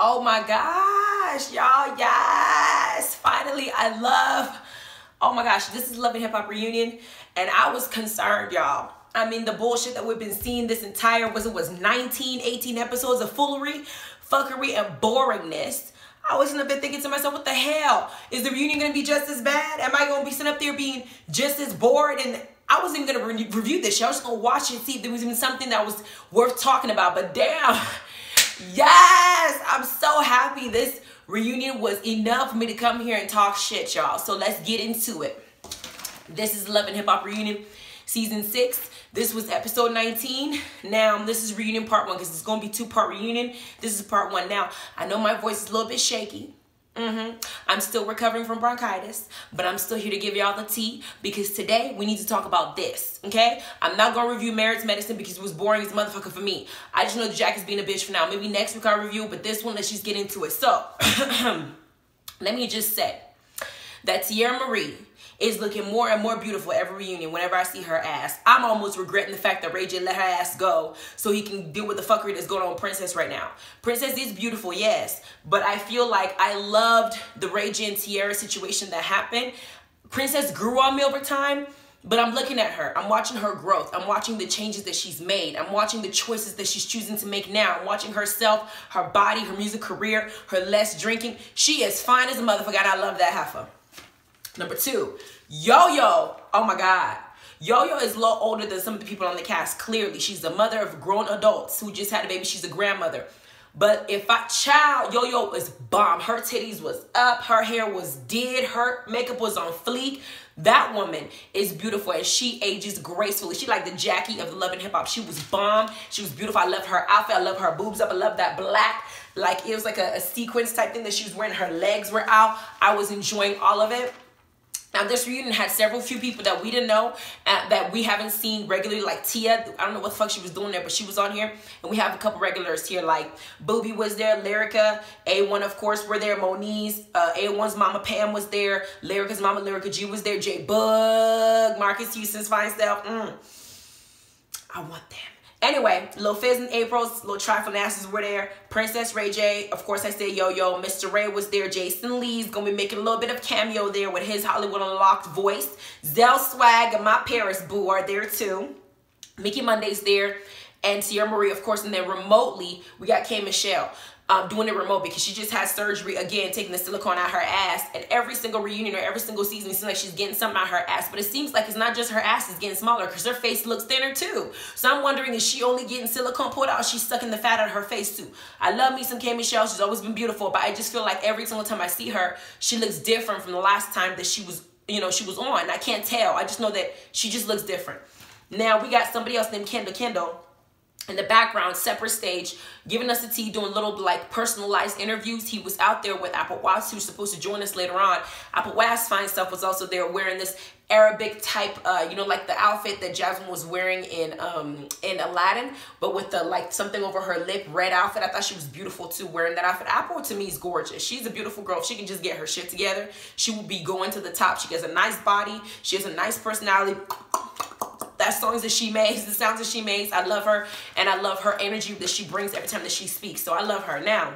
Oh my gosh, y'all, yes. Finally, oh my gosh, this is Love and Hip Hop Reunion. And I was concerned, y'all. I mean, the bullshit that we've been seeing this entire, was 19, 18 episodes of foolery, fuckery, and boringness. I was in a bit thinking to myself, what the hell? Is the reunion going to be just as bad? Am I going to be sitting up there being just as bored? And I wasn't even going to review this show. I was just going to watch it and see if there was even something that was worth talking about. But damn, yes, I'm so happy this reunion was enough for me to come here and talk shit, y'all. So let's get into it. This is Love and Hip Hop Reunion Season 6. This was episode 19. Now, this is reunion part 1 because it's going to be 2-part reunion. This is part 1. Now, I know my voice is a little bit shaky. I'm still recovering from bronchitis, but I'm still here to give y'all the tea because today we need to talk about this, okay? I'm not going to review Marriage Medicine because it was boring as a motherfucker for me. I just know that Jack is being a bitch for now. Maybe next week I'll review, but this one, let's just get into it. So, let me just say that Tierra Marie is looking more and more beautiful every reunion whenever I see her ass. I'm almost regretting the fact that Ray J let her ass go so he can deal with the fuckery that's going on with Princess right now. Princess is beautiful, yes, but I feel like I loved the Ray J and Tierra situation that happened. Princess grew on me over time, but I'm looking at her. I'm watching her growth. I'm watching the changes that she's made. I'm watching the choices that she's choosing to make now. I'm watching herself, her body, her music career, her less drinking. She is fine as a motherfucker, and I love that heifer. Number 2, Yo-Yo. Oh my God. Yo-Yo is a little older than some of the people on the cast. Clearly, she's the mother of grown adults who just had a baby. She's a grandmother. But Yo-Yo is bomb. Her titties was up. Her hair was did. Her makeup was on fleek. That woman is beautiful and she ages gracefully. She like the Jackie of the Love and Hip Hop. She was bomb. She was beautiful. I love her outfit. I love her boobs up. I love that black. Like it was like a sequence type thing that she was wearing. Her legs were out. I was enjoying all of it. Now, this reunion had few people that we didn't know, that we haven't seen regularly, like Tia. I don't know what the fuck she was doing there, but she was on here. And we have a couple regulars here, like Booby was there, Lyrica, A1, of course, were there, Moniz, A1's mama Pam was there, Lyrica's mama Lyrica G was there, J Bug, Marcus Houston's fine self. I want them. Anyway, Lil Fizz and April's little trifling asses were there. Princess Ray J, of course I said Yo-Yo. Mr. Ray was there. Jason Lee's gonna be making a little bit of cameo there with his Hollywood Unlocked voice. Zell Swag and my Paris boo are there too. Mickey Monday's there. And Tierra Marie, of course. And then remotely, we got K. Michelle. Doing it remote because she just had surgery again, taking the silicone out her ass. And every single reunion or every single season, it seems like she's getting something out her ass. But it seems like it's not just her ass is getting smaller because her face looks thinner too. So I'm wondering, is she only getting silicone pulled out or she's sucking the fat out of her face too? I love me some K. Michelle. She's always been beautiful. But I just feel like every single time I see her, she looks different from the last time that she was, she was on. I can't tell. I just know that she just looks different. Now we got somebody else named Kendall. In the background, separate stage, giving us the tea, doing little like personalized interviews. He was out there with Apple Watts, who's supposed to join us later on. Apple Watts fine stuff was also there wearing this Arabic type, like the outfit that Jasmine was wearing in Aladdin, but with the like something over her lip, red outfit. I thought she was beautiful too, wearing that outfit. Apple to me is gorgeous. She's a beautiful girl. If she can just get her shit together, she will be going to the top. She has a nice body. She has a nice personality. That songs that she makes, the sounds that she makes, I love her. And I love her energy that she brings every time that she speaks. So I love her. Now,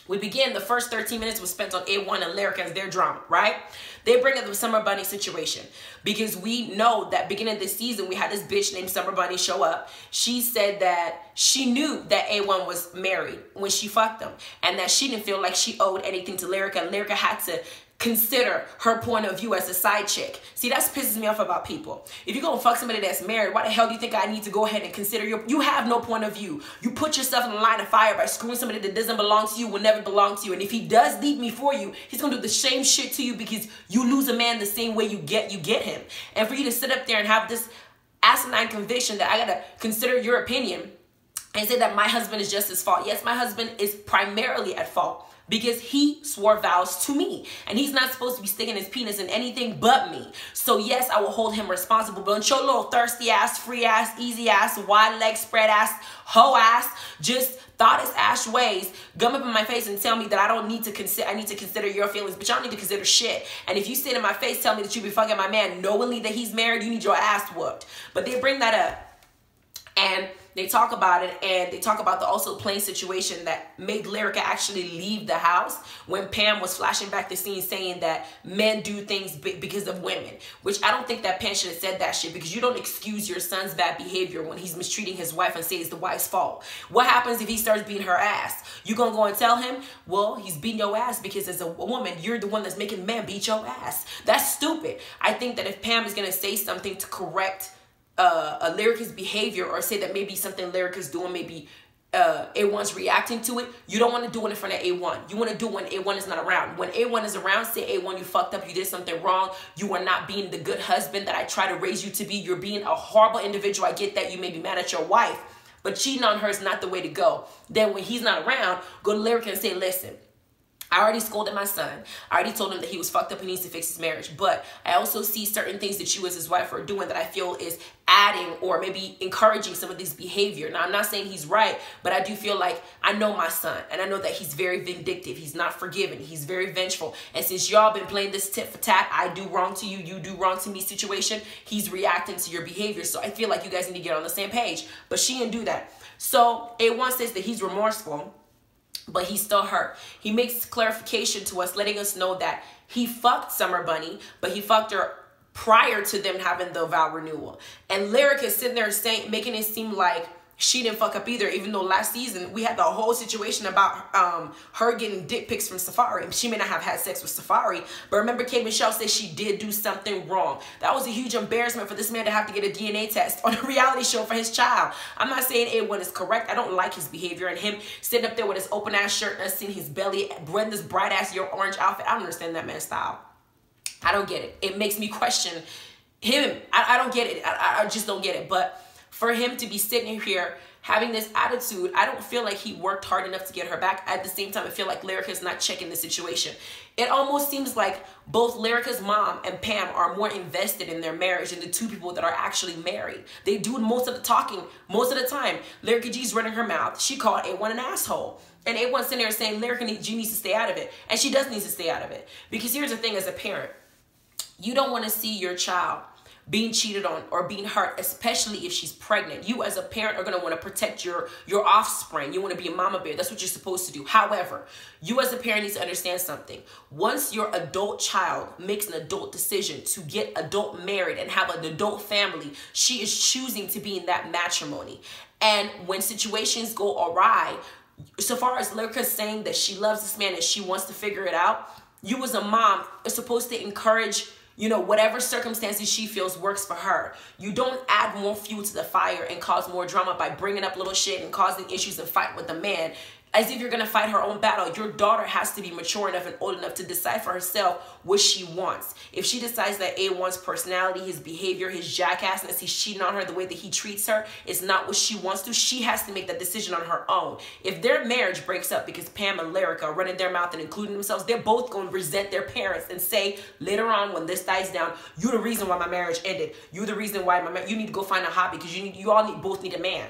we begin. The first 13 minutes was spent on A1 and Lyrica as their drama, right? They bring up the Summer Bunny situation because we know that beginning of this season, we had this bitch named Summer Bunny show up. She said that she knew that A1 was married when she fucked him and that she didn't feel like she owed anything to Lyrica. And Lyrica had to consider her point of view as a side chick. See, that pisses me off about people. If you're gonna fuck somebody that's married, why the hell do you think I need to go ahead and consider you have no point of view. You put yourself in the line of fire by screwing somebody that doesn't belong to you, will never belong to you. And if he does leave me for you, he's gonna do the same shit to you because you lose a man the same way you get him. And for you to sit up there and have this asinine conviction that I gotta consider your opinion and say that my husband is just his fault. Yes, my husband is primarily at fault, because he swore vows to me and he's not supposed to be sticking his penis in anything but me. So yes, I will hold him responsible, but don't your little thirsty ass, free ass, easy ass, wide leg spread ass, hoe ass, just thoughtless ass ways gum up in my face and tell me that I need to consider your feelings, but y'all need to consider shit. And if you sit in my face, tell me that you be fucking my man knowingly that he's married, you need your ass whooped. But they bring that up. And they talk about it, and they talk about the also plain situation that made Lyrica actually leave the house when Pam was flashing back the scene saying that men do things because of women, which I don't think that Pam should have said that shit, because you don't excuse your son's bad behavior when he's mistreating his wife and say it's the wife's fault. What happens if he starts beating her ass? You gonna go and tell him, well, he's beating your ass because as a woman, you're the one that's making men beat your ass? That's stupid. I think that if Pam is gonna say something to correct Lyrica's behavior, or say that maybe something Lyrica's doing, maybe A1's reacting to it, you don't want to do it in front of A1. You want to do it when A1 is not around. When A1 is around, say, A1, you fucked up, you did something wrong, you are not being the good husband that I try to raise you to be, you're being a horrible individual. I get that you may be mad at your wife, but cheating on her is not the way to go. Then when he's not around, go to Lyrica and say, listen, I already scolded my son. I already told him that he was fucked up and needs to fix his marriage. But I also see certain things that you as his wife are doing that I feel is adding or maybe encouraging some of this behavior. Now, I'm not saying he's right, but I do feel like I know my son, and I know that he's very vindictive. He's not forgiving. He's very vengeful. And since y'all been playing this tit for tat, I do wrong to you, you do wrong to me situation, he's reacting to your behavior. So I feel like you guys need to get on the same page. But she didn't do that. So A1 says that he's remorseful, but he's still hurt. He makes clarification to us, letting us know that he fucked Summer Bunny, but he fucked her prior to them having the vow renewal. And Lyrica is sitting there saying, making it seem like she didn't fuck up either, even though last season we had the whole situation about her getting dick pics from Safari. She may not have had sex with Safari, but remember K. Michelle said she did do something wrong. That was a huge embarrassment for this man to have to get a DNA test on a reality show for his child. I'm not saying A1 is correct. I don't like his behavior, and him sitting up there with his open ass shirt and us seeing his belly, Brenda's bright ass your orange outfit. I don't understand that man's style. I don't get it. It makes me question him. I don't get it. I just don't get it. But for him to be sitting here having this attitude, I don't feel like he worked hard enough to get her back. At the same time, I feel like Lyrica's not checking the situation. It almost seems like both Lyrica's mom and Pam are more invested in their marriage than the two people that are actually married. They do most of the talking most of the time. Lyrica G's running her mouth. She called A1 an asshole. And A1's sitting there saying Lyrica G needs to stay out of it. And she does need to stay out of it. Because here's the thing, as a parent, you don't want to see your child being cheated on or being hurt, especially if she's pregnant. You as a parent are going to want to protect your offspring. You want to be a mama bear. That's what you're supposed to do. However, you as a parent need to understand something. Once your adult child makes an adult decision to get adult married and have an adult family, she is choosing to be in that matrimony. And when situations go awry, so far as Lyrica saying that she loves this man and she wants to figure it out, you as a mom are supposed to encourage, you know, whatever circumstances she feels works for her. You don't add more fuel to the fire and cause more drama by bringing up little shit and causing issues and fight with the man as if you're going to fight her own battle. Your daughter has to be mature enough and old enough to decide for herself what she wants. If she decides that A1's personality, his behavior, his jackassness, he's cheating on her, the way that he treats her is not what she wants to, she has to make that decision on her own. If their marriage breaks up because Pam and Lyrica are running their mouth and including themselves, they're both going to resent their parents and say later on when this dies down, you're the reason why my marriage ended. You're the reason why you need to go find a hobby because you both need a man.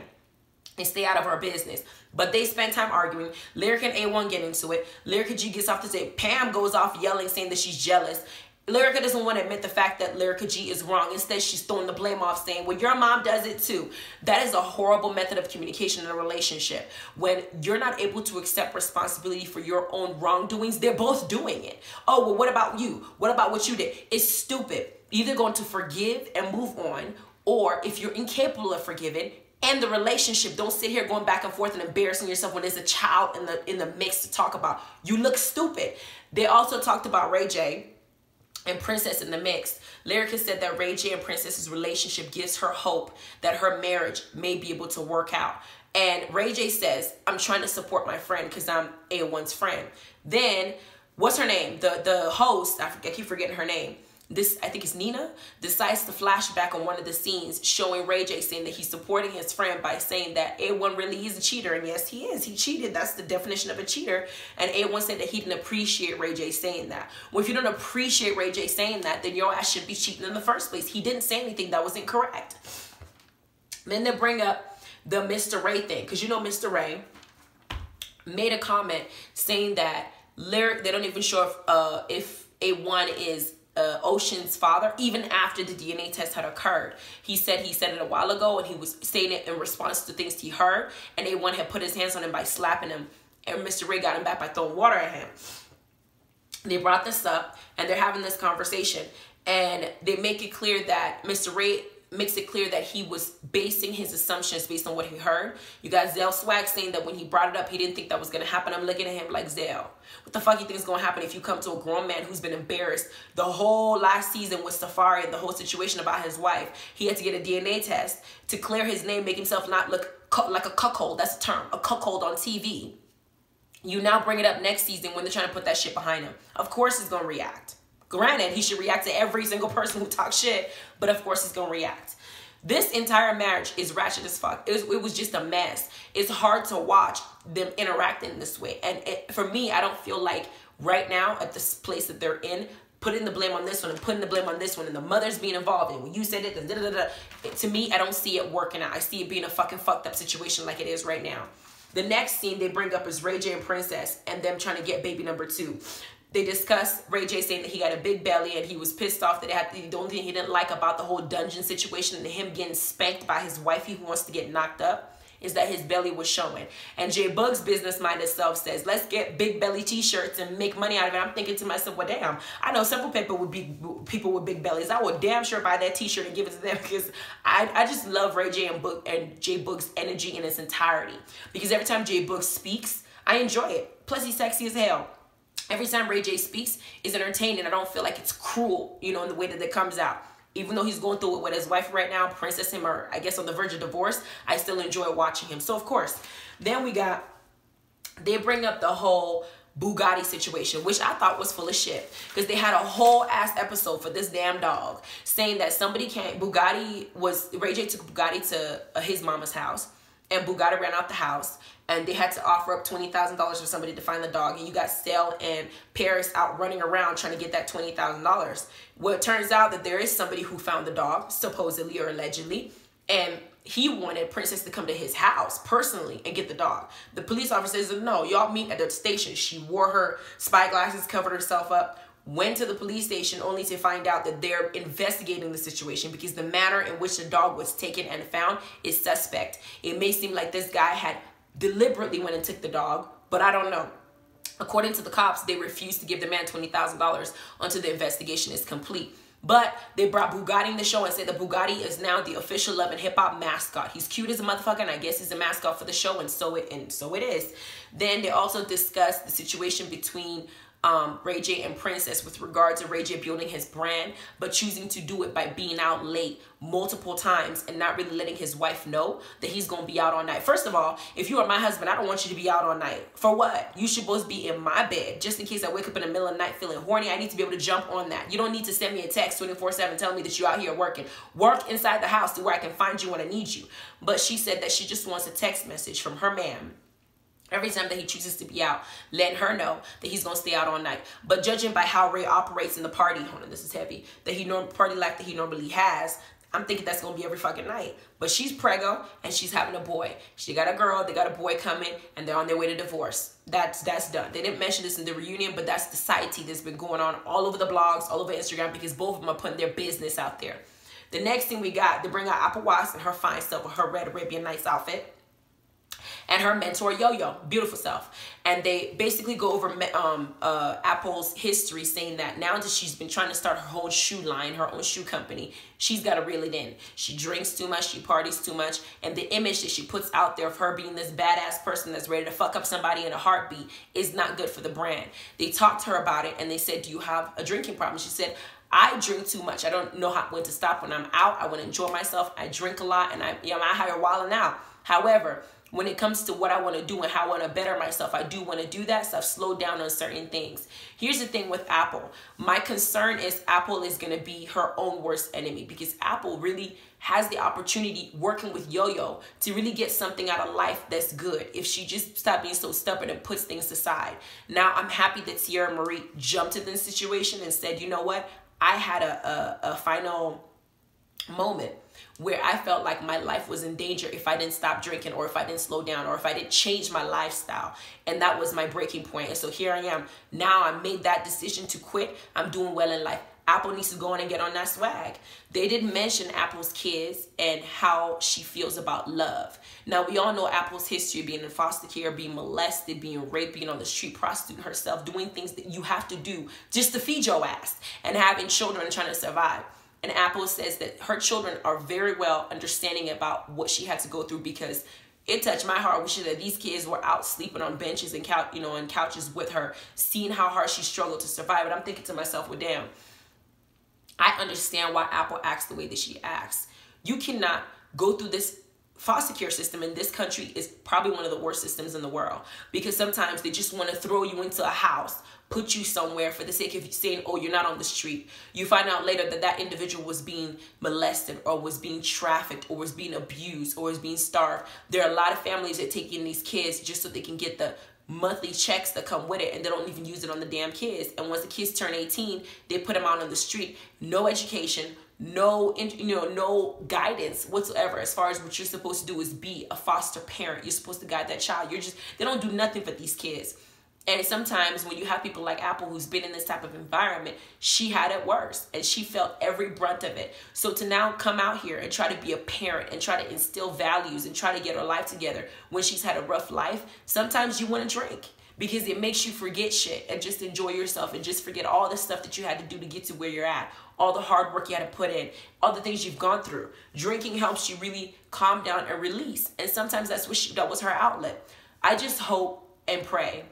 And stay out of our business. But they spend time arguing. Lyrica and A1 get into it. Lyrica G gets off the stage. Pam goes off yelling, saying that she's jealous. Lyrica doesn't want to admit the fact that Lyrica G is wrong. Instead, she's throwing the blame off, saying, well, your mom does it too. That is a horrible method of communication in a relationship. When you're not able to accept responsibility for your own wrongdoings, they're both doing it. Oh, well, what about you? What about what you did? It's stupid. Either going to forgive and move on, or if you're incapable of forgiving, and the relationship, don't sit here going back and forth and embarrassing yourself when there's a child in the mix to talk about. You look stupid. They also talked about Ray J and Princess in the mix. Lyrica said that Ray J and Princess's relationship gives her hope that her marriage may be able to work out. And Ray J says, I'm trying to support my friend because I'm A1's friend. Then, what's her name? The host, I keep forgetting her name. I think it's Nina, decides to flash back on one of the scenes showing Ray J saying that he's supporting his friend by saying that A1 really is a cheater. And yes, he is. He cheated. That's the definition of a cheater. And A1 said that he didn't appreciate Ray J saying that. Well, if you don't appreciate Ray J saying that, then your ass should be cheating in the first place. He didn't say anything that was incorrect. Then they bring up the Mr. Ray thing. Because you know Mr. Ray made a comment saying that they don't even sure if A1 is Ocean's father, even after the DNA test had occurred. He said it a while ago, and he was saying it in response to things he heard, and A1 had put his hands on him by slapping him, and Mr. Ray got him back by throwing water at him. They brought this up, and they're having this conversation, and they make it clear that Mr. Ray makes it clear that he was basing his assumptions based on what he heard. You got Zell Swag saying that when he brought it up, he didn't think that was going to happen. I'm looking at him like, Zell, what the fuck you think is going to happen if you come to a grown man who's been embarrassed the whole last season with Safari and the whole situation about his wife? He had to get a DNA test to clear his name, make himself not look like a cuckold. That's a term, a cuckold on TV. You now bring it up next season when they're trying to put that shit behind him. Of course he's going to react. Granted, he should react to every single person who talks shit, but of course he's going to react. This entire marriage is ratchet as fuck. It was just a mess. It's hard to watch them interacting in this way. And for me, I don't feel like right now at this place that they're in, putting the blame on this one and putting the blame on this one and the mother's being involved and when you said it, to me, I don't see it working out. I see it being a fucking fucked up situation like it is right now. The next scene they bring up is Ray J and Princess and them trying to get baby number 2. They discuss Ray J saying that he got a big belly and he was pissed off that the only thing he didn't like about the whole dungeon situation and him getting spanked by his wifey who wants to get knocked up is that his belly was showing. And J Boog's business-minded self says, let's get big belly t-shirts and make money out of it. I'm thinking to myself, well, damn, I know several people with big bellies. I would damn sure buy that t-shirt and give it to them because I just love Ray J and J Boog's energy in its entirety. Because every time J Boog speaks, I enjoy it. Plus, he's sexy as hell. Every time Ray J speaks, it's entertaining. I don't feel like it's cruel, you know, in the way that it comes out. Even though he's going through it with his wife right now, Princess him, or I guess on the verge of divorce, I still enjoy watching him. So, of course, then they bring up the whole Bugatti situation, which I thought was full of shit. Because they had a whole ass episode for this damn dog saying that Ray J took Bugatti to his mama's house. And Bugatti ran out the house. And they had to offer up $20,000 for somebody to find the dog. And you got Sel and Paris out running around trying to get that $20,000. Well, it turns out that there is somebody who found the dog, supposedly or allegedly. And he wanted Princess to come to his house personally and get the dog. The police officer says, no, y'all meet at the station. She wore her spy glasses, covered herself up, went to the police station only to find out that they're investigating the situation because the manner in which the dog was taken and found is suspect. It may seem like this guy had deliberately went and took the dog, but I don't know. According to the cops, they refused to give the man $20,000 until the investigation is complete. But they brought Bugatti in the show and said that Bugatti is now the official Love and Hip Hop mascot. He's cute as a motherfucker, and I guess he's a mascot for the show, and so it is. Then they also discussed the situation between Ray J and Princess with regard to Ray J building his brand, but choosing to do it by being out late multiple times and not really letting his wife know that he's going to be out all night. First of all, if you are my husband, I don't want you to be out all night. For what? You should both be in my bed. Just in case I wake up in the middle of the night feeling horny, I need to be able to jump on that. You don't need to send me a text 24/7 telling me that you're out here working. Work inside the house to where I can find you when I need you. But she said that she just wants a text message from her man every time that he chooses to be out, letting her know that he's going to stay out all night. But judging by how Ray operates in the party, hold on, this is heavy, party life that he normally has, I'm thinking that's going to be every fucking night. But she's preggo and she's having a boy. She got a girl, they got a boy coming, and they're on their way to divorce. That's done. They didn't mention this in the reunion, but that's the side tea that's been going on all over the blogs, all over Instagram, because both of them are putting their business out there. The next thing we got, they bring out Apple Watts and her fine self with her red Arabian Nights outfit. And her mentor, Yo-Yo, beautiful self. And they basically go over Apple's history, saying that now that she's been trying to start her own shoe line, her own shoe company, she's got to reel it in. She drinks too much, she parties too much, and the image that she puts out there of her being this badass person that's ready to fuck up somebody in a heartbeat is not good for the brand. They talked to her about it, and they said, do you have a drinking problem? She said, I drink too much. I don't know when to stop. When I'm out, I want to enjoy myself. I drink a lot, and I'm out here wilding out. However, when it comes to what I want to do and how I want to better myself, I do want to do that, so I've slowed down on certain things. Here's the thing with Apple. My concern is Apple is going to be her own worst enemy, because Apple really has the opportunity, working with Yo-Yo, to really get something out of life that's good if she just stopped being so stubborn and puts things aside. Now, I'm happy that Sierra Marie jumped into this situation and said, you know what? I had a final moment where I felt like my life was in danger if I didn't stop drinking, or if I didn't slow down, or if I didn't change my lifestyle. And that was my breaking point. And so here I am. Now I made that decision to quit. I'm doing well in life. Apple needs to go in and get on that swag. They didn't mention Apple's kids and how she feels about love. Now, we all know Apple's history, being in foster care, being molested, being raped, being on the street, prostituting herself, doing things that you have to do just to feed your ass, and having children and trying to survive. And Apple says that her children are very well understanding about what she had to go through, because it touched my heart wishing that these kids were out sleeping on benches and couches with her, seeing how hard she struggled to survive. And I'm thinking to myself, well, damn, I understand why Apple acts the way that she acts. You cannot go through this foster care system in this country. Is probably one of the worst systems in the world, because sometimes they just want to throw you into a house, put you somewhere for the sake of saying, oh, you're not on the street. You find out later that that individual was being molested, or was being trafficked, or was being abused, or was being starved. There are a lot of families that take in these kids just so they can get the monthly checks that come with it, and they don't even use it on the damn kids. And once the kids turn 18, they put them out on the street. No education, no guidance whatsoever as far as what you're supposed to do is be a foster parent. You're supposed to guide that child. They don't do nothing for these kids. And sometimes when you have people like Apple, who's been in this type of environment, she had it worse, and she felt every brunt of it. So to now come out here and try to be a parent and try to instill values and try to get her life together when she's had a rough life, sometimes you want to drink, because it makes you forget shit and just enjoy yourself and just forget all the stuff that you had to do to get to where you're at, all the hard work you had to put in, all the things you've gone through. Drinking helps you really calm down and release. And sometimes that was her outlet. I just hope and pray,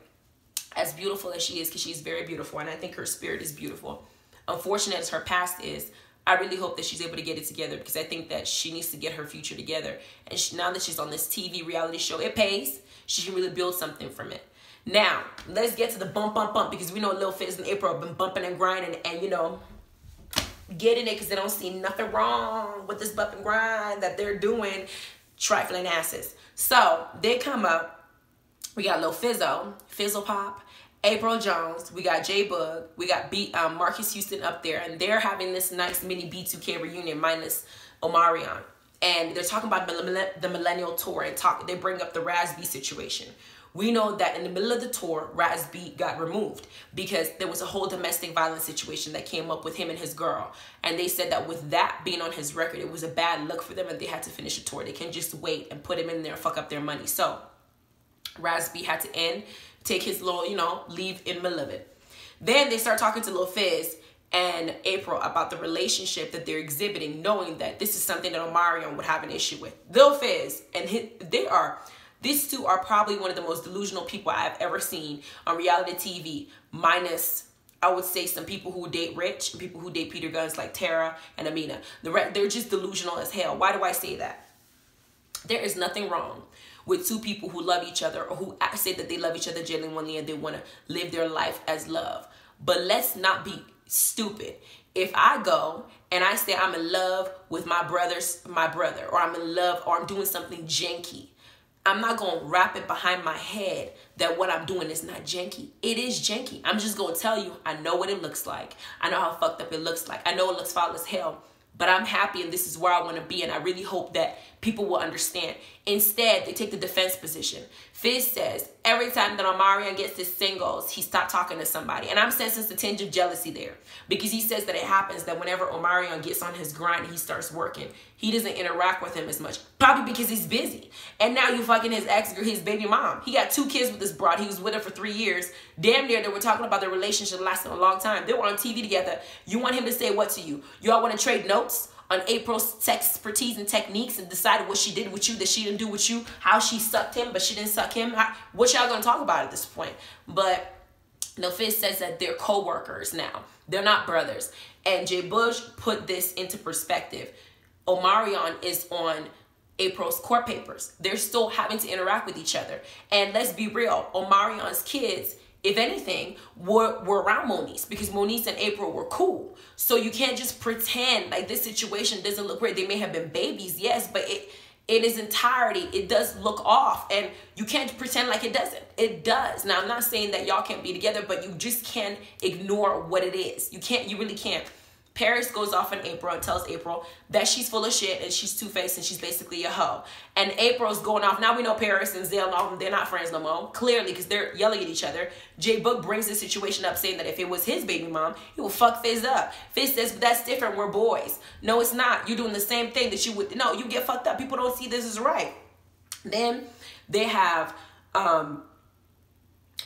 as beautiful as she is, because she's very beautiful, and I think her spirit is beautiful, unfortunate as her past is, I really hope that she's able to get it together, because I think that she needs to get her future together. And now that she's on this TV reality show, it pays. She can really build something from it. Now, let's get to the bump, because we know Lil Fizz and April have been bumping and grinding and, getting it, because they don't see nothing wrong with this bump and grind that they're doing, trifling asses. So, they come up. We got Lil Fizzo, Fizzle Pop, April Jones, we got J-Bug, we got Marcus Houston up there, and they're having this nice mini B2K reunion minus Omarion. And they're talking about the Millennial Tour, and they bring up the Raz B situation. We know that in the middle of the tour, Raz B got removed because there was a whole domestic violence situation that came up with him and his girl. And they said that with that being on his record, it was a bad look for them, and they had to finish the tour. They can't just wait and put him in there and fuck up their money. So Raz B had to take his little, leave in the middle of it. Then they start talking to Lil Fizz and April about the relationship that they're exhibiting, knowing that this is something that Omarion would have an issue with. Lil Fizz and these two are probably one of the most delusional people I've ever seen on reality TV, minus, I would say, some people who date Rich and people who date Peter Gunz like Tara and Amina. They're just delusional as hell. Why do I say that? There is nothing wrong with two people who love each other, or who say that they love each other genuinely and they want to live their life as love. But let's not be stupid. If I go and I say I'm in love with my brother, or I'm in love, or I'm doing something janky, I'm not going to wrap it behind my head that what I'm doing is not janky. It is janky. I'm just going to tell you, I know what it looks like. I know how fucked up it looks like. I know it looks foul as hell. But I'm happy, and this is where I want to be, and I really hope that people will understand. Instead, they take the defense position. Fizz says every time that Omarion gets his singles, he stopped talking to somebody. And I'm sensing a tinge of jealousy there, because he says that it happens that whenever Omarion gets on his grind and he starts working, he doesn't interact with him as much, probably because he's busy. And now you fucking his ex, his baby mom. He got 2 kids with this broad. He was with her for 3 years. Damn near they were talking about their relationship lasting a long time. They were on TV together. You want him to say what to you? Y'all want to trade notes on April's expertise and techniques and decide what she did with you that she didn't do with you, how she sucked him but she didn't suck him? What y'all gonna talk about at this point? But Lil Fizz says that they're co-workers now. They're not brothers. And J. Bush put this into perspective. Omarion is on April's court papers. They're still having to interact with each other. And let's be real, Omarion's kids, if anything, were around Moniece, because Moniece and April were cool. So you can't just pretend like this situation doesn't look great. They may have been babies, yes, but in its entirety, it does look off. And you can't pretend like it doesn't. It does. Now, I'm not saying that y'all can't be together, but you just can't ignore what it is. You really can't. Paris goes off on April and tells April that she's full of shit and she's two-faced and she's basically a hoe. And April's going off. Now we know Paris and Zale and all of them, they're not friends no more. Clearly, because they're yelling at each other. J Book brings the situation up, saying that if it was his baby mom, he will fuck Fizz up. Fizz says, but that's different. We're boys. No, it's not. You're doing the same thing that you would. No, you get fucked up. People don't see this as right. Then they have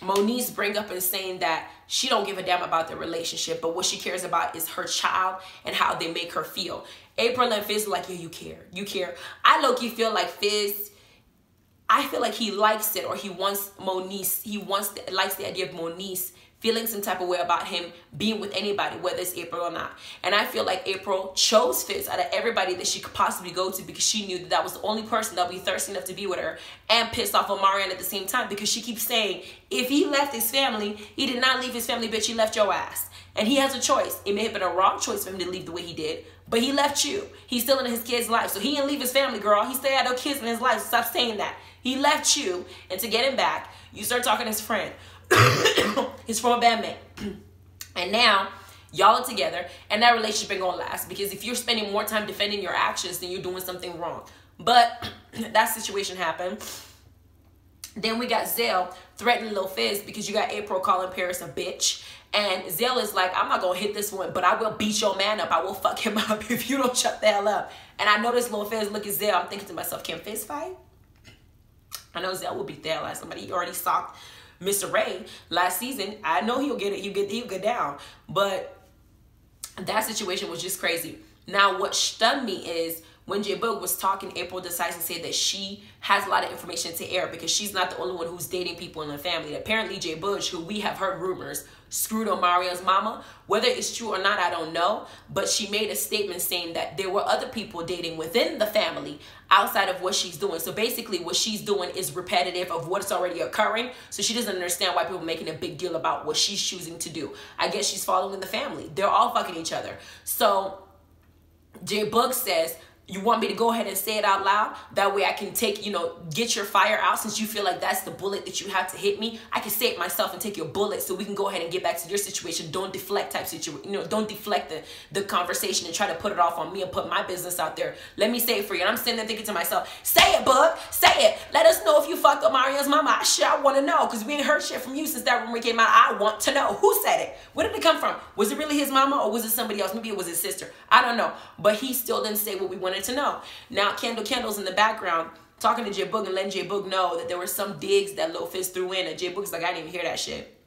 Moniece bring up and saying that she don't give a damn about their relationship, but what she cares about is her child and how they make her feel. April and Fizz are like, yeah, you care. You care. I low-key feel like Fizz, I feel like he likes it, or he wants Moniece, likes the idea of Moniece feeling some type of way about him being with anybody, whether it's April or not. And I feel like April chose Fizz out of everybody that she could possibly go to, because she knew that that was the only person that would be thirsty enough to be with her, and pissed off Omarion at the same time, because she keeps saying, if he left his family, he did not leave his family, bitch, he left your ass. And he has a choice. It may have been a wrong choice for him to leave the way he did, but he left you. He's still in his kid's life. So he didn't leave his family, girl. He stayed out of kids in his life. So stop saying that. He left you, and to get him back, you start talking to his friend. His former bandmate. And now y'all are together, and that relationship ain't gonna last, because if you're spending more time defending your actions, then you're doing something wrong. But that situation happened. Then we got Zale threatening Lil Fizz, because you got April calling Paris a bitch. And Zale is like, I'm not gonna hit this one, but I will beat your man up. I will fuck him up if you don't shut the hell up. And I noticed Lil Fizz look at Zale. I'm thinking to myself, can Fizz fight? I know Zale will beat the hell out of somebody. He already socked Mr. Ray last season. I know he'll get it. He'll get down. But that situation was just crazy. Now, what stunned me is when J Boog was talking, April decides to say that she has a lot of information to air, because she's not the only one who's dating people in the family. Apparently, J Boog, who we have heard rumors, screwed Omarion's mama. Whether it's true or not, I don't know. But she made a statement saying that there were other people dating within the family outside of what she's doing. So basically, what she's doing is repetitive of what's already occurring. So she doesn't understand why people are making a big deal about what she's choosing to do. I guess she's following the family. They're all fucking each other. So J Boog says, you want me to go ahead and say it out loud? That way I can take, get your fire out, since you feel like that's the bullet that you have to hit me. I can say it myself and take your bullet, so we can go ahead and get back to your situation. Don't deflect type situation. Don't deflect the conversation and try to put it off on me and put my business out there. Let me say it for you. And I'm sitting there thinking to myself, say it, Boog. Say it. Let us know if you fucked up Marion's mama. I want to know, because we ain't heard shit from you since that rumor came out. I want to know. Who said it? Where did it come from? Was it really his mama, or was it somebody else? Maybe it was his sister. I don't know. But he still didn't say what we wanted to know. Now, Kendall's in the background talking to J Boog and letting J Boog know that there were some digs that Lil Fizz threw in, and J Boog's like, I didn't even hear that shit.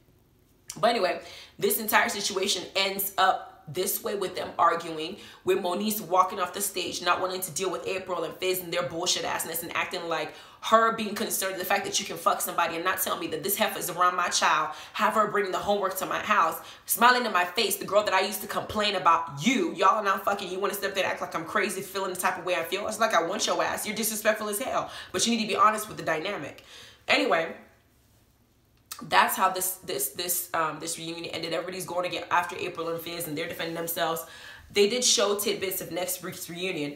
But anyway, this entire situation ends up this way, with them arguing, with Moniece walking off the stage, not wanting to deal with April and Fizz and their bullshit assness, and acting like her being concerned the fact that you can fuck somebody and not tell me that this heifer is around my child, have her bring the homework to my house, smiling in my face, the girl that I used to complain about y'all are now fucking, you want to step there and act like I'm crazy, feeling the type of way I feel. It's like, I want your ass. You're disrespectful as hell. But you need to be honest with the dynamic. Anyway, that's how this reunion ended. Everybody's going to get after April and Fizz, and they're defending themselves. They did show tidbits of next week's reunion.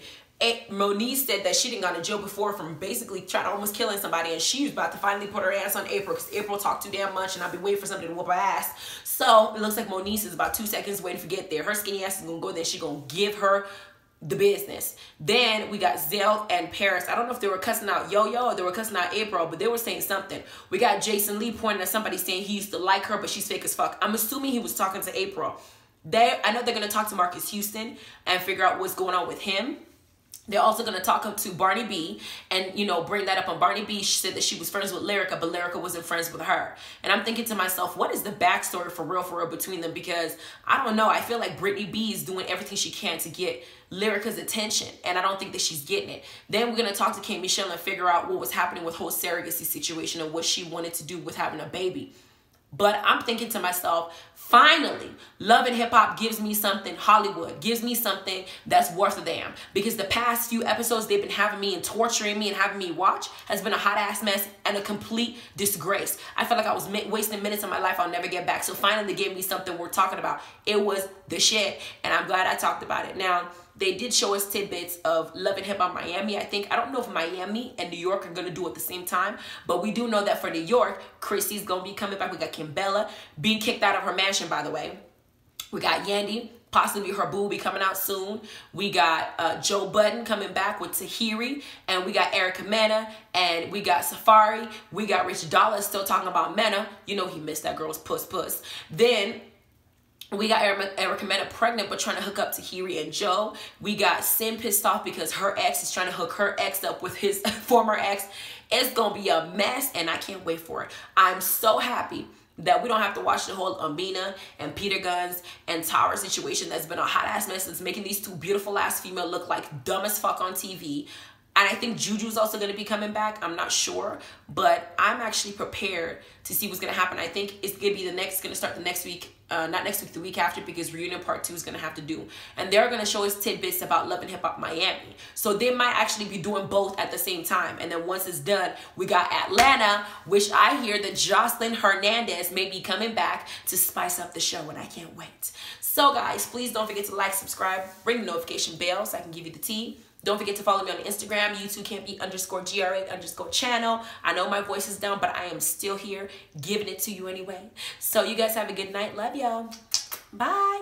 Moniece said that she didn't gone to jail before from basically trying to almost killing somebody, and she was about to finally put her ass on April, because April talked too damn much, and I'll be waiting for somebody to whoop her ass. So it looks like Moniece is about 2 seconds waiting to get there. Her skinny ass is gonna go there. She gonna give her the business. Then we got Zale and Paris. I don't know if they were cussing out Yo-Yo or they were cussing out April, but they were saying something. We got Jason Lee pointing at somebody saying he used to like her, but she's fake as fuck. I'm assuming he was talking to April. I know they're going to talk to Marcus Houston and figure out what's going on with him. They're also going to talk to Barney B and, bring that up on Barney B. She said that she was friends with Lyrica, but Lyrica wasn't friends with her. And I'm thinking to myself, what is the backstory for real between them? Because I don't know. I feel like Brittany B is doing everything she can to get Lyrica's attention, and I don't think that she's getting it. Then we're going to talk to K. Michelle and figure out what was happening with whole surrogacy situation and what she wanted to do with having a baby. But I'm thinking to myself, finally, Love and Hip Hop gives me something, Hollywood gives me something that's worth a damn. Because the past few episodes they've been having me and torturing me and having me watch has been a hot ass mess and a complete disgrace. I felt like I was wasting minutes of my life I'll never get back. So finally they gave me something worth talking about. It was the shit, and I'm glad I talked about it. Now, they did show us tidbits of Love and Hip Hop Miami. I don't know if Miami and New York are going to do it at the same time, but we do know that for New York, Chrissy's going to be coming back. We got Kimbella being kicked out of her mansion, by the way. We got Yandy, possibly her boo will be coming out soon. We got Joe Budden coming back with Tahiri, and we got Erica Mena, and we got Safari. We got Rich Dollar still talking about Mena. You know he missed that girl's puss. Then we got Erica Mena pregnant but trying to hook up Tahiri and Joe. We got Sin pissed off because her ex is trying to hook her ex up with his former ex. It's gonna be a mess, and I can't wait for it. I'm so happy that we don't have to watch the whole Amina and Peter Guns and Tara situation that's been a hot ass mess that's making these two beautiful ass female look like dumb as fuck on TV. And I think Juju's also going to be coming back. I'm not sure, but I'm actually prepared to see what's going to happen. I think it's going to be going to start the next week, not next week, the week after, because Reunion Part 2 is going to have to do. And they're going to show us tidbits about Love and Hip Hop Miami. So they might actually be doing both at the same time. And then once it's done, we got Atlanta, which I hear that Jocelyn Hernandez may be coming back to spice up the show, and I can't wait. So guys, please don't forget to like, subscribe, ring the notification bell so I can give you the tea. Don't forget to follow me on Instagram, YouTube_GRA_channel. I know my voice is down, but I am still here giving it to you anyway. So you guys have a good night. Love y'all. Bye.